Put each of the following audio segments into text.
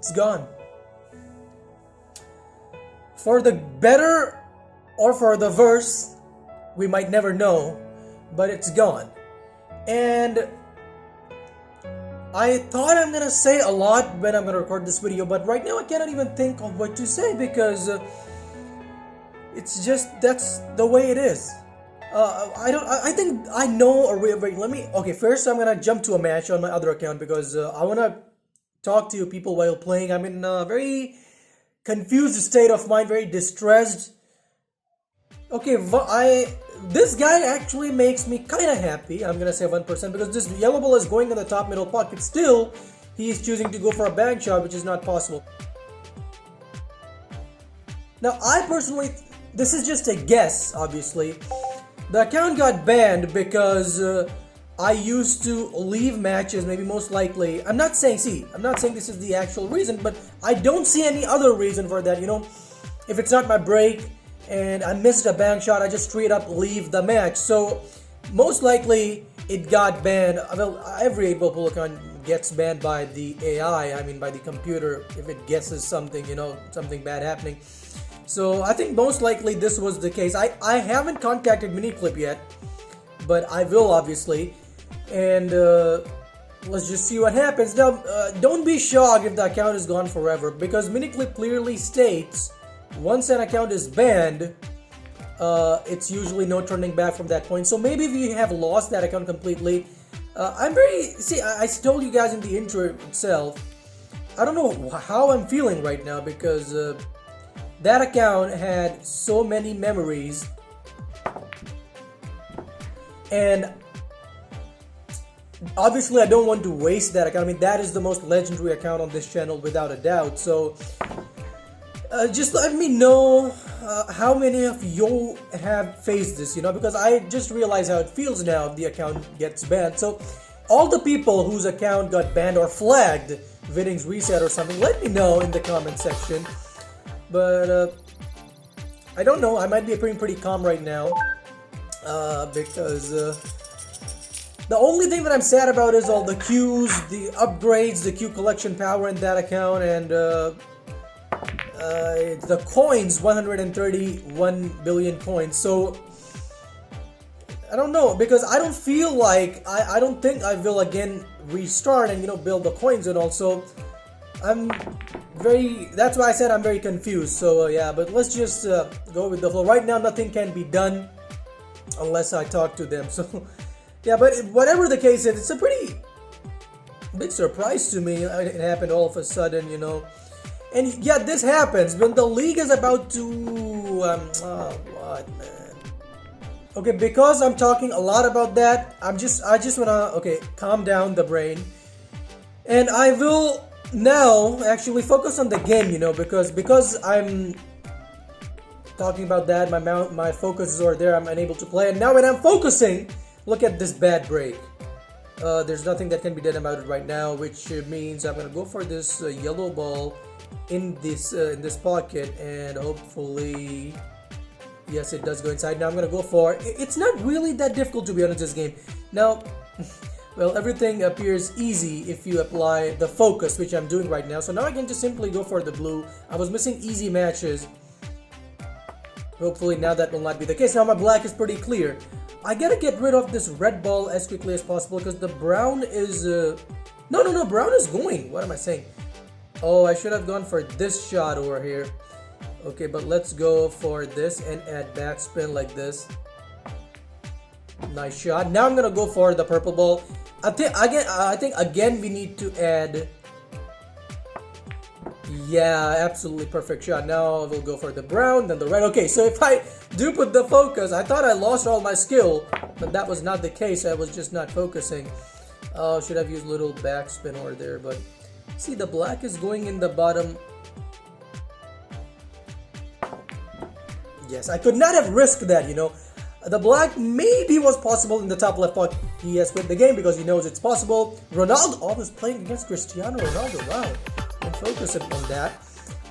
It's gone. For the better or for the worse, we might never know, but it's gone. And I thought I'm gonna say a lot when I'm gonna record this video, but right now I cannot even think of what to say because it's just, that's the way it is. I think I know, or wait, let me, okay, first I'm gonna jump to a match on my other account because I wanna talk to you people while playing. I'm in a very confused state of mind, very distressed. Okay, this guy actually makes me kind of happy. I'm gonna say 1% because this yellow ball is going in the top middle pocket. Still, he is choosing to go for a bank shot, which is not possible. Now, I personally, this is just a guess, obviously. The account got banned because I used to leave matches, maybe most likely. I'm not saying this is the actual reason, but I don't see any other reason for that. You know, if it's not my break and I missed a bank shot, I just straight up leave the match. So most likely it got banned. Well, every 8-ball pool account gets banned by the AI, I mean by the computer, if it guesses something, you know, something bad happening. So I think most likely this was the case. I haven't contacted Miniclip yet, but I will obviously. And let's just see what happens. Now, don't be shocked if the account is gone forever, because Miniclip clearly states once an account is banned, it's usually no turning back from that point. So maybe if you have lost that account completely, I told you guys in the intro itself, I don't know how I'm feeling right now because that account had so many memories, and obviously I don't want to waste that account. I mean, that is the most legendary account on this channel without a doubt. So just let me know how many of you have faced this, you know, because I just realized how it feels now if the account gets banned. So all the people whose account got banned or flagged, winnings reset or something, let me know in the comment section. But I don't know, I might be pretty calm right now because the only thing that I'm sad about is all the queues, the upgrades, the queue collection power in that account, and the coins, 131 billion coins. So I don't know, because I don't feel like, I don't think I will again restart and, you know, build the coins. And also that's why I said I'm very confused. So yeah, but let's just go with the flow. Right now nothing can be done unless I talk to them. So yeah, but whatever the case is, it's a pretty big surprise to me. It happened all of a sudden, you know. And yeah, this happens when the league is about to what, man? Okay, because I'm talking a lot about that, I just wanna, okay, calm down the brain, and I will now actually focus on the game, you know, because I'm talking about that, my focus is over there, I'm unable to play, and now when I'm focusing, look at this bad break. There's nothing that can be done about it right now, which means I'm gonna go for this yellow ball in this pocket, and hopefully, yes, it does go inside. Now I'm gonna go for, it's not really that difficult to be honest, this game. Now, well, everything appears easy if you apply the focus, which I'm doing right now. So now I can just simply go for the blue. I was missing easy matches. Hopefully now that will not be the case. Now my black is pretty clear. I gotta get rid of this red ball as quickly as possible because the brown is no, brown is going. What am I saying? Oh, I should have gone for this shot over here. Okay, but let's go for this and add backspin like this. Nice shot. Now I'm gonna go for the purple ball. I think again we need to add. Yeah, absolutely perfect shot. Now we'll go for the brown, then the red. Okay, so if I do put the focus, I thought I lost all my skill, but that was not the case. I was just not focusing. Oh, should have used a little backspin over there, but see, the black is going in the bottom. Yes, I could not have risked that, you know. The black maybe was possible in the top left pocket. He has quit the game because he knows it's possible. Ronaldo always playing against Cristiano Ronaldo. Wow. I'm focusing on that.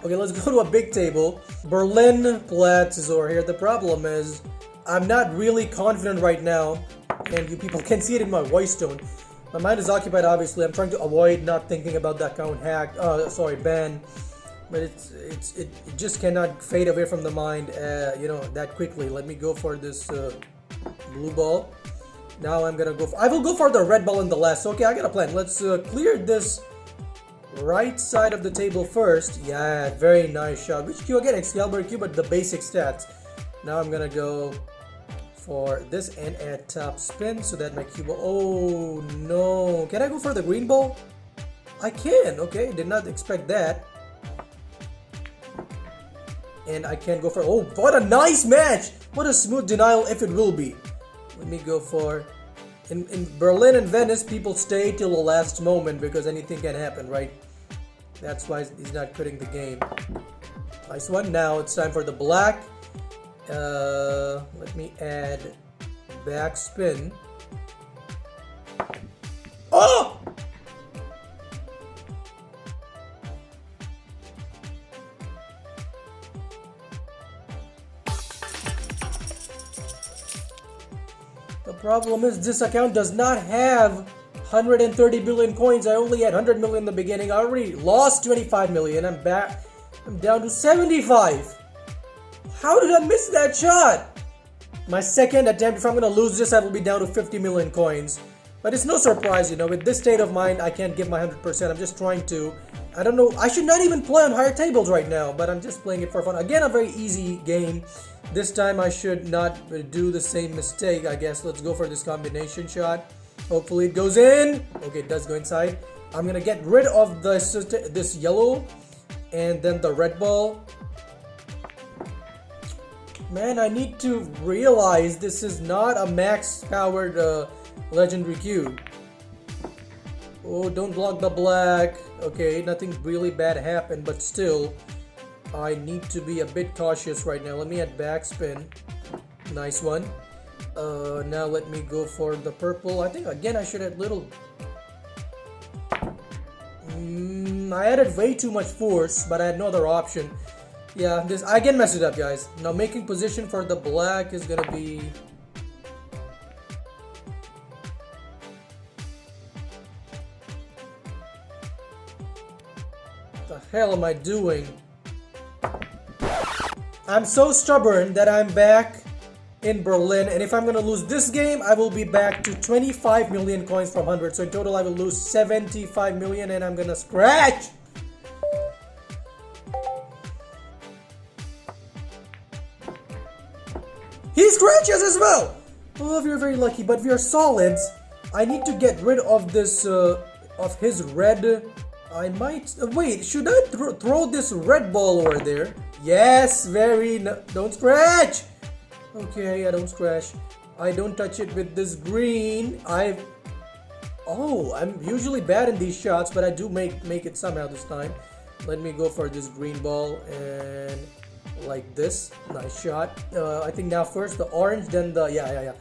Okay, let's go to a big table. Berlin Platz is over here. The problem is I'm not really confident right now, and you people can see it in my voice tone. My mind is occupied, obviously. I'm trying to avoid not thinking about the account hack. Sorry, ban. But it just cannot fade away from the mind, you know, that quickly. Let me go for this blue ball. Now I'm gonna go. I will go for the red ball in the last. Okay, I got a plan. Let's clear this right side of the table first. Yeah, very nice shot. Which cue again? Excalibur cue, but the basic stats. Now I'm gonna go for this and add top spin so that my cue ball. Oh no! Can I go for the green ball? I can. Okay, did not expect that. And I can go for. Oh, what a nice match! What a smooth denial if it will be. Let me go for. In Berlin and Venice, people stay till the last moment because anything can happen, right? That's why he's not quitting the game. Nice one. Now it's time for the black. Let me add backspin. Oh! The problem is this account does not have 130 billion coins. I only had 100 million in the beginning. I already lost 25 million. I'm back. I'm down to 75. How did I miss that shot? My second attempt, if I'm going to lose this, I will be down to 50 million coins. But it's no surprise, you know, with this state of mind, I can't give my 100%. I'm just trying to. I don't know. I should not even play on higher tables right now, but I'm just playing it for fun. Again, a very easy game. This time I should not do the same mistake, I guess. Let's go for this combination shot. Hopefully it goes in. Okay, it does go inside. I'm going to get rid of this yellow and then the red ball. Man, I need to realize this is not a max-powered legendary cube. Oh, don't block the black. Okay, nothing really bad happened, but still, I need to be a bit cautious right now. Let me add backspin. Nice one. Now let me go for the purple. I think, again, I should add little... I added way too much force, but I had no other option. Yeah, this I can mess it up, guys. Now making position for the black is gonna be. What the hell am I doing? I'm so stubborn that I'm back in Berlin, and if I'm gonna lose this game, I will be back to 25 million coins from 100. So in total, I will lose 75 million, and I'm gonna scratch. He scratches as well! Oh, we are very lucky, but we are solids. I need to get rid of this, of his red. I might, wait, should I throw this red ball over there? Yes, don't scratch! Okay, I don't scratch. I don't touch it with this green. Oh, I'm usually bad in these shots, but I do make it somehow this time. Let me go for this green ball and... like this. Nice shot. I think now first the orange, then the yeah.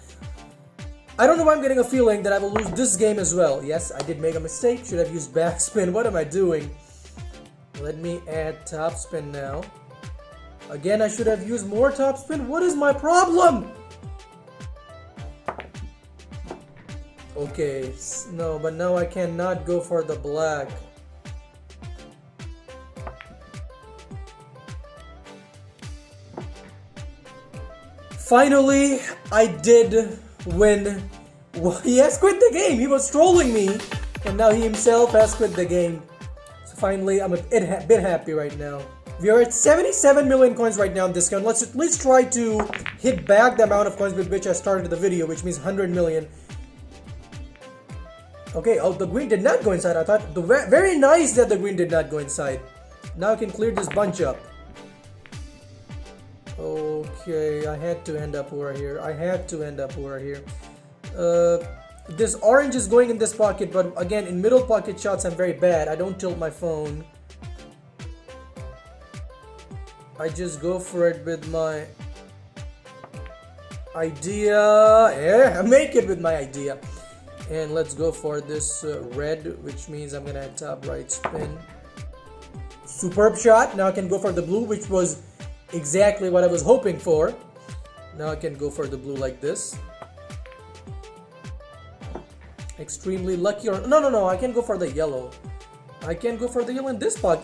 I don't know why I'm getting a feeling that I will lose this game as well. Yes, I did make a mistake. Should have used backspin. What am I doing? Let me add topspin now. Again, I should have used more topspin. What is my problem? Okay, no, but now I cannot go for the black. Finally, I did win. He has quit the game. He was trolling me, and now he himself has quit the game. So finally, I'm a bit happy right now. We are at 77 million coins right now on discount. Let's at least try to hit back the amount of coins with which I started the video, which means 100 million. Okay, oh, the green did not go inside. I thought, very nice that the green did not go inside. Now I can clear this bunch up. Okay, I had to end up over here. This orange is going in this pocket, but again, in middle pocket shots, I'm very bad. I don't tilt my phone. I just go for it with my idea. Yeah, I make it with my idea. And let's go for this red, which means I'm gonna add top right spin. Superb shot. Now I can go for the blue, which was exactly what I was hoping for. Now I can go for the blue like this. Extremely lucky or no, I can go for the yellow. I can go for the yellow in this pot.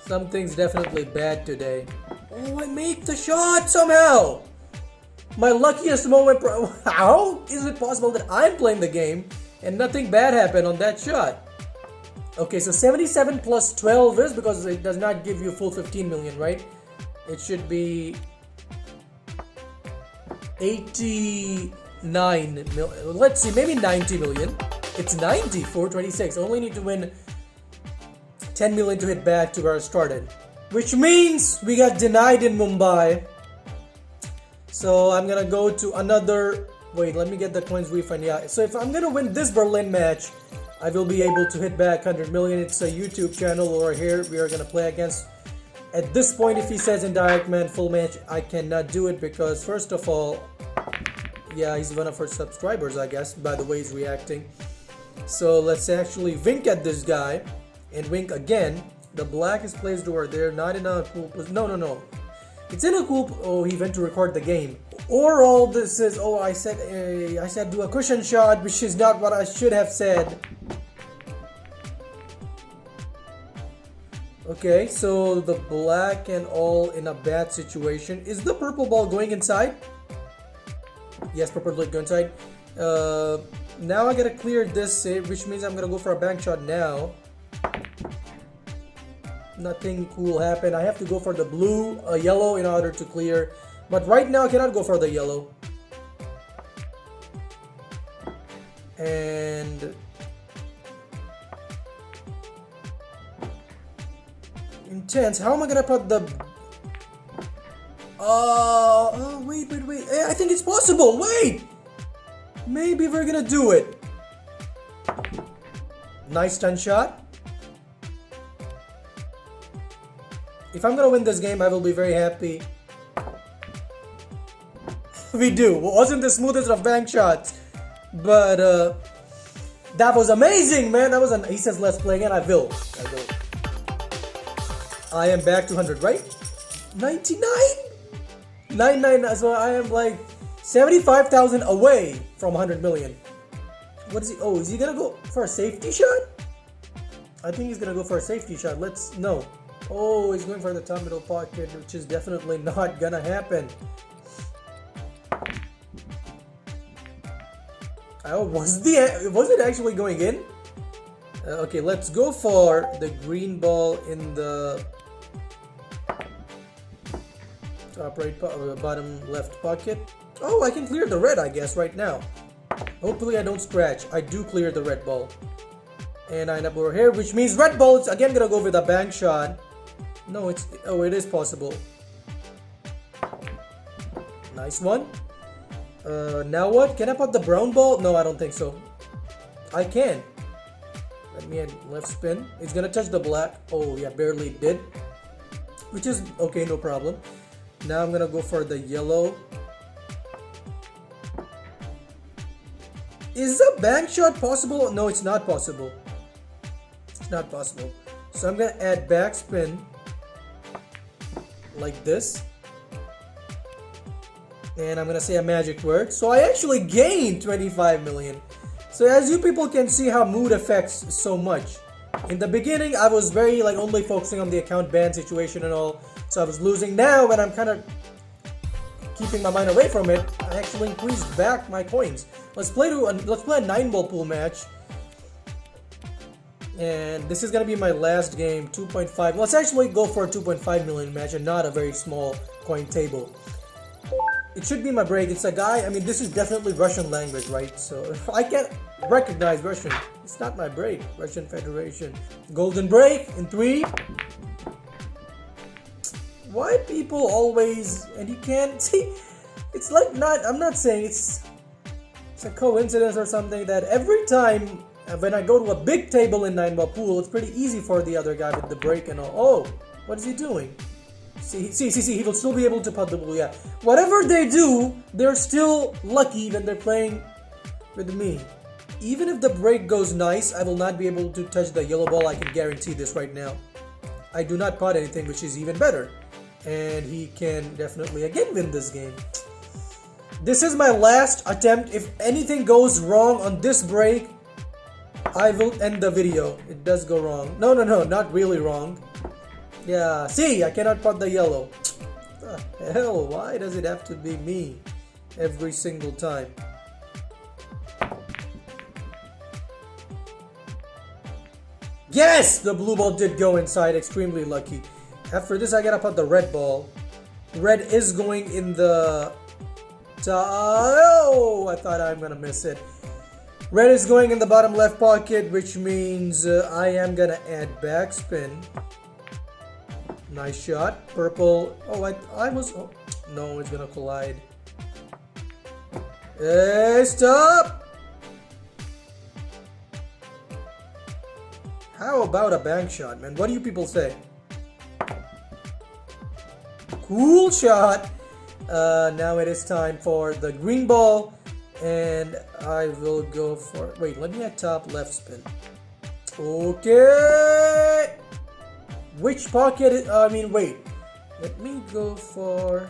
Something's definitely bad today. Oh, I make the shot somehow! My luckiest moment. How is it possible that I'm playing the game and nothing bad happened on that shot? Okay, so 77 plus 12 is because it does not give you full 15 million, right? It should be 89 million. Let's see, maybe 90 million. It's 90, 426. Only need to win 10 million to hit back to where I started. Which means we got denied in Mumbai. So I'm gonna go to another. Wait, let me get the coins refund. Yeah, so if I'm gonna win this Berlin match, I will be able to hit back 100 million. It's a YouTube channel over here. We are gonna play against. At this point, if he says in direct man full match, I cannot do it because first of all, yeah, he's one of our subscribers, I guess, by the way he's reacting. So let's actually wink at this guy and wink again. The black is placed over there, not in a cool position. No. It's in a cool. Oh, he went to record the game. Or all this is. Oh, I said do a cushion shot, which is not what I should have said. Okay, so the black and all in a bad situation. Is the purple ball going inside? Yes, purple ball going inside. Now I gotta clear this, which means I'm gonna go for a bank shot now. Nothing cool happened. I have to go for the blue, yellow in order to clear. But right now I cannot go for the yellow. And intense. How am I gonna put the? Wait. I think it's possible. Wait. Maybe we're gonna do it. Nice stun shot. If I'm gonna win this game, I will be very happy. We do. It wasn't the smoothest of bank shots, but that was amazing, man. That was he says let's play again. I will. I am back to 100, right? 99? 99. So I am like 75,000 away from 100 million. What is he? Oh, is he gonna go for a safety shot? I think he's gonna go for a safety shot. No. Oh, he's going for the top middle pocket, which is definitely not gonna happen. Oh, was it actually going in? Okay, let's go for the green ball in the top right, bottom left pocket. Oh, I can clear the red, I guess, right now. Hopefully I don't scratch. I do clear the red ball. And I end up over here, which means red ball is again gonna go with a bank shot. No, it is possible. Nice one. Now what? Can I put the brown ball? No, I don't think so. I can. Let me add left spin. It's gonna touch the black. Oh yeah, barely did. Which is okay, no problem. Now I'm gonna go for the yellow. Is a bank shot possible? No, it's not possible. It's not possible. So I'm gonna add backspin like this. And I'm gonna say a magic word. So I actually gained 25 million. So as you people can see how mood affects so much. In the beginning, I was very only focusing on the account ban situation and all. So I was losing. Now when I'm kind of keeping my mind away from it, I actually increased back my coins. Let's play a 9-ball pool match. And this is gonna be my last game, 2.5. Let's actually go for a 2.5 million match and not a very small coin table. It should be my break. It's a guy. I mean, this is definitely Russian language, right? So I can't recognize Russian. It's not my break. Russian Federation. Golden break in 3. Why people always, and you can't see, it's like not, I'm not saying it's a coincidence or something that every time when I go to a big table in 9-ball pool, it's pretty easy for the other guy with the break and all. Oh, what is he doing? See, he will still be able to put the blue, yeah. Whatever they do, they're still lucky when they're playing with me. Even if the break goes nice, I will not be able to touch the yellow ball. I can guarantee this right now. I do not pot anything, which is even better. and he can definitely again win this game. This is my last attempt. If anything goes wrong on this break, I will end the video. It does go wrong. No, not really wrong. Yeah, see, I cannot pot the yellow. What the hell, why does it have to be me every single time? Yes! The blue ball did go inside, extremely lucky. After this, I gotta put the red ball. Red is going in the... Oh, I thought I'm gonna miss it. Red is going in the bottom left pocket, which means I am gonna add backspin. Nice shot. Purple. Oh, I was... Oh, no, it's gonna collide. Hey, stop! How about a bank shot, man? What do you people say? Cool shot. Now it is time for the green ball, and I will go for... Wait, let me add top left spin. Okay. Which pocket? Wait. Let me go for...